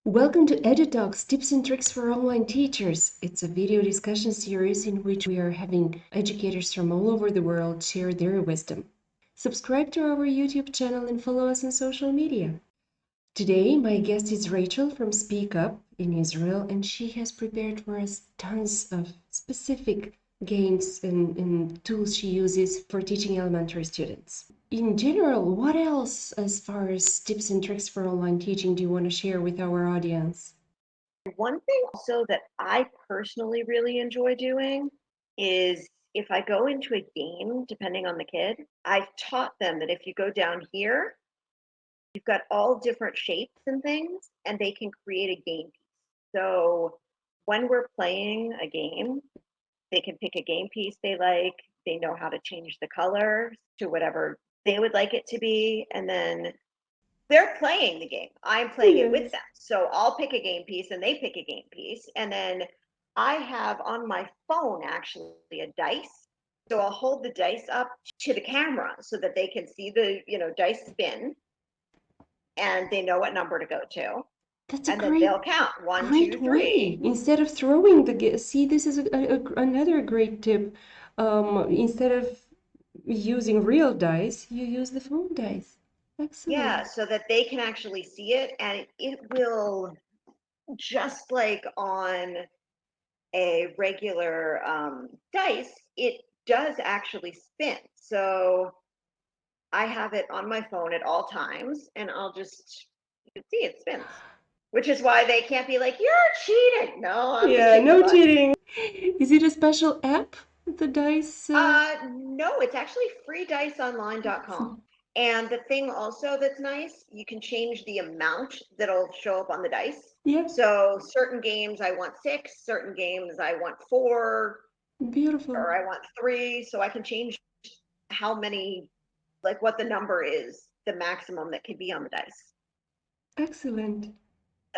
Welcome to Edu Talks, tips and tricks for online teachers. It's a video discussion series in which we are having educators from all over the world share their wisdom. Subscribe to our YouTube channel and follow us on social media. Today, my guest is Rachel from Speak Up in Israel, and she has prepared for us tons of specific games and tools she uses for teaching elementary students. In general, what else, as far as tips and tricks for online teaching, do you want to share with our audience? One thing also that I personally really enjoy doing is if I go into a game, depending on the kid, I've taught them that if you go down here, you've got all different shapes and things, and they can create a game piece. So when we're playing a game, they can pick a game piece they like. They know how to change the color to whatever they would like it to be. And then they're playing the game. I'm playing it with Yes. them. So I'll pick a game piece and they pick a game piece. And then I have on my phone actually a dice. So I'll hold the dice up to the camera so that they can see the, dice spin and they know what number to go to. That's a And then they'll count one, great two, way. three. Instead of throwing see, this is another great tip. Instead of using real dice, you use the phone dice. Yeah, Excellent. so that they can actually see it. And it will, just like on a regular dice, it does actually spin. So I have it on my phone at all times, and you can see it spins, which is why they can't be like, "You're cheating." No, I'm just Yeah, hitting the no button. cheating. Is it a special app, the dice? No, it's actually freediceonline.com. Excellent. And the thing also that's nice, you can change the amount that'll show up on the dice. Yeah, So certain games I want 6, certain games I want 4, beautiful. or I want 3. So I can change how many, like what the number is, the maximum that can be on the dice. Excellent.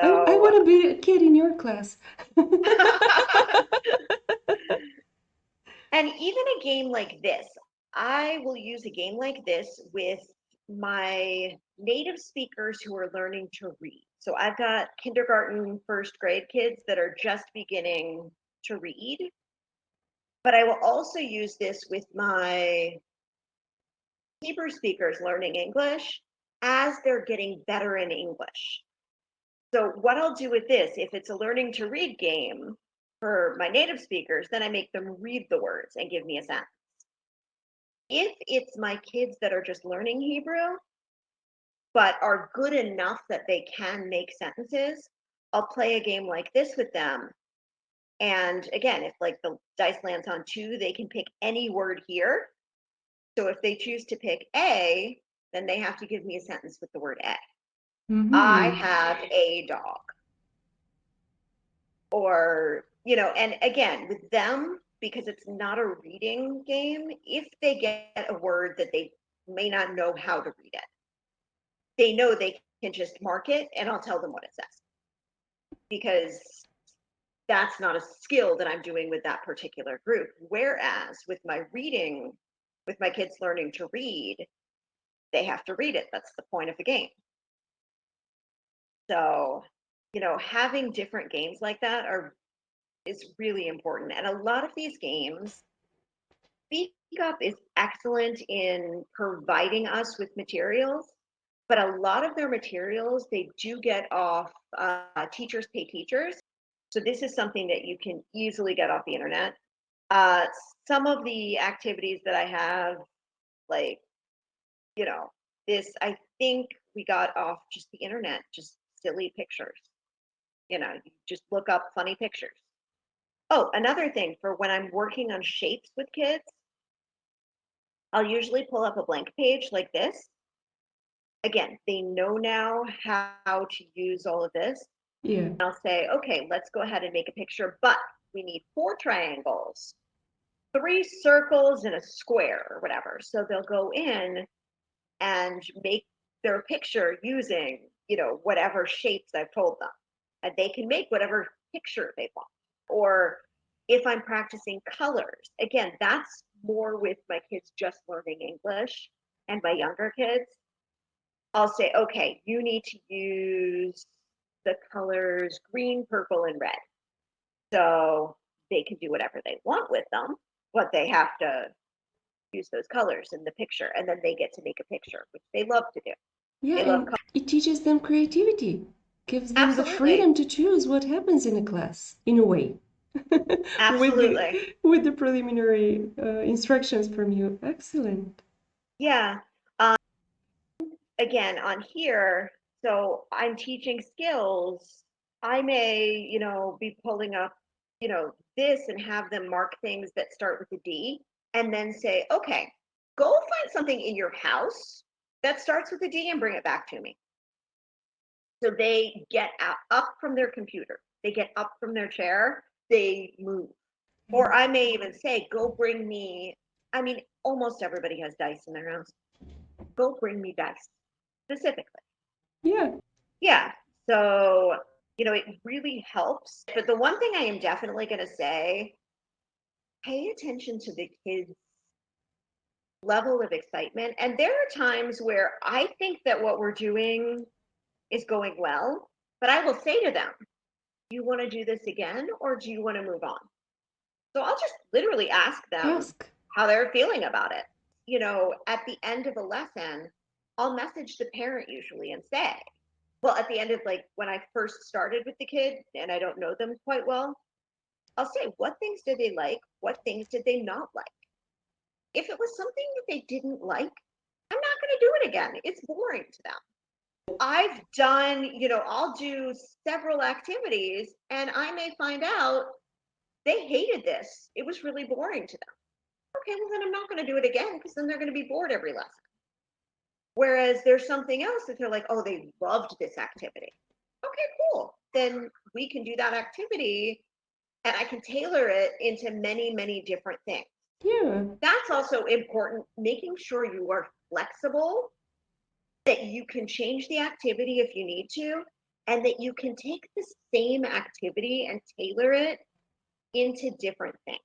I So, want to be a kid in your class. and even a game like this, I will use a game like this with my native speakers who are learning to read. So I've got kindergarten, first grade kids that are just beginning to read, but I will also use this with my Hebrew speakers learning English as they're getting better in English. So what I'll do with this, if it's a learning to read game for my native speakers, then I make them read the words and give me a sentence. If it's my kids that are just learning Hebrew, but are good enough that they can make sentences, I'll play a game like this with them. And again, if like the dice lands on 2, they can pick any word here. So if they choose to pick A, then they have to give me a sentence with the word A. I Mm-hmm. have a dog. Or, and again, with them, because it's not a reading game, if they get a word that they may not know how to read it, they know they can just mark it and I'll tell them what it says. Because that's not a skill that I'm doing with that particular group. Whereas with my reading, with my kids learning to read, they have to read it. That's the point of the game. So, having different games like that is really important. And a lot of these games, Speak Up is excellent in providing us with materials, but a lot of their materials, they do get off Teachers Pay Teachers. So this is something that you can easily get off the internet. Uh, some of the activities that I have, like, you know, I think we got off just the internet, just silly pictures. You just look up funny pictures. Oh, another thing for when I'm working on shapes with kids, I'll usually pull up a blank page like this. Again, they know now how to use all of this. Yeah. I'll say, okay, let's go ahead and make a picture, but we need 4 triangles, 3 circles, and a square or whatever. So they'll go in and make their picture using, whatever shapes I've told them. And they can make whatever picture they want. Or if I'm practicing colors, again, that's more with my kids just learning English and my younger kids. I'll say, okay, you need to use the colors green, purple, and red. So they can do whatever they want with them, but they have to use those colors in the picture, and then they get to make a picture, which they love to do. Yeah, They love and it teaches them creativity, gives them the absolutely, freedom to choose what happens in a class, in a way, with absolutely. the preliminary instructions from you. Excellent. Yeah. Again, on here, so I'm teaching skills. I may, be pulling up, this and have them mark things that start with a D and then say, okay, go find something in your house that starts with a D and bring it back to me. So they get up from their computer, they get up from their chair, they move. Or I may even say, go bring me, I mean, almost everybody has dice in their house. Go bring me dice specifically. Yeah. Yeah. So, it really helps. But the one thing I am definitely going to say, pay attention to the kids' level of excitement. And there are times where I think that what we're doing is going well, but I will say to them, do you want to do this again or do you want to move on? So I'll just literally ask them Ask. how they're feeling about it. At the end of a lesson, I'll message the parent usually and say, well, at the end of like when I first started with the kid and I don't know them quite well, I'll say, what things did they like? What things did they not like? If it was something that they didn't like, I'm not going to do it again. It's boring to them. I've done, I'll do several activities and I may find out they hated this. It was really boring to them. Okay, well, then I'm not going to do it again because then they're going to be bored every lesson. Whereas there's something else that they're like, oh, they loved this activity. Okay, cool. Then we can do that activity and I can tailor it into many, many different things. Yeah. That's also important, making sure you are flexible, that you can change the activity if you need to, and that you can take the same activity and tailor it into different things.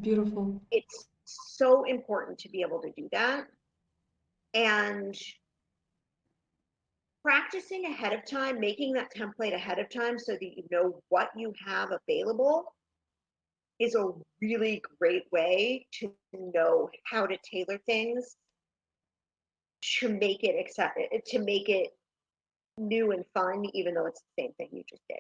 Beautiful. It's so important to be able to do that. And practicing ahead of time, making that template ahead of time so that you know what you have available is a really great way to know how to tailor things to make it to make it new and fun, even though it's the same thing you just did.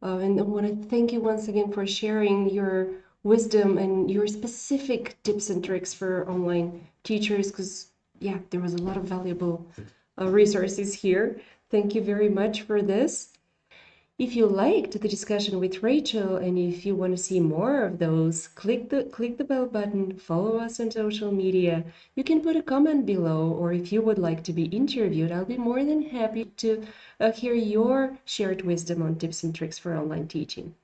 And I want to thank you once again for sharing your wisdom and your specific tips and tricks for online teachers, because, yeah, there was a lot of valuable resources here. Thank you very much for this. If you liked the discussion with Rachel and if you want to see more of those, click the bell button, follow us on social media. You can put a comment below, or if you would like to be interviewed, I'll be more than happy to hear your shared wisdom on tips and tricks for online teaching.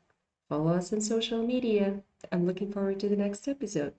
Follow us on social media. I'm looking forward to the next episode.